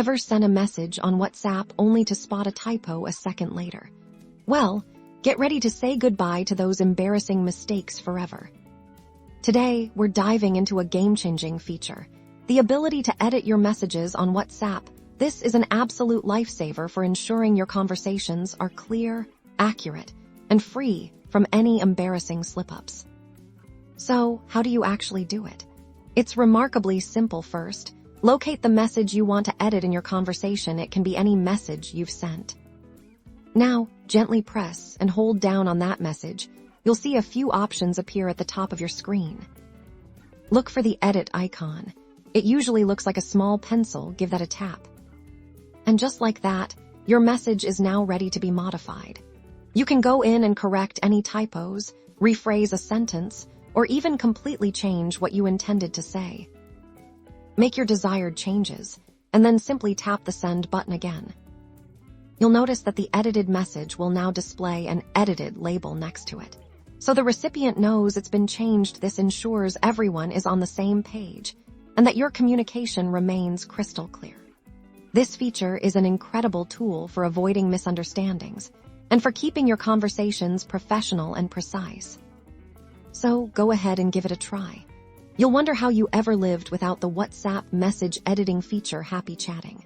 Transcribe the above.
Ever sent a message on WhatsApp only to spot a typo a second later? Well, get ready to say goodbye to those embarrassing mistakes forever. Today, we're diving into a game-changing feature, the ability to edit your messages on WhatsApp. This is an absolute lifesaver for ensuring your conversations are clear, accurate, and free from any embarrassing slip-ups. So, how do you actually do it? It's remarkably simple. First, locate the message you want to edit in your conversation. It can be any message you've sent. Now, gently press and hold down on that message. You'll see a few options appear at the top of your screen. Look for the edit icon. It usually looks like a small pencil. Give that a tap. And just like that, your message is now ready to be modified. You can go in and correct any typos, rephrase a sentence, or even completely change what you intended to say. Make your desired changes, and then simply tap the send button again. You'll notice that the edited message will now display an edited label next to it. So the recipient knows it's been changed. This ensures everyone is on the same page, and that your communication remains crystal clear. This feature is an incredible tool for avoiding misunderstandings and for keeping your conversations professional and precise. So go ahead and give it a try. You'll wonder how you ever lived without the WhatsApp message editing feature. Happy chatting!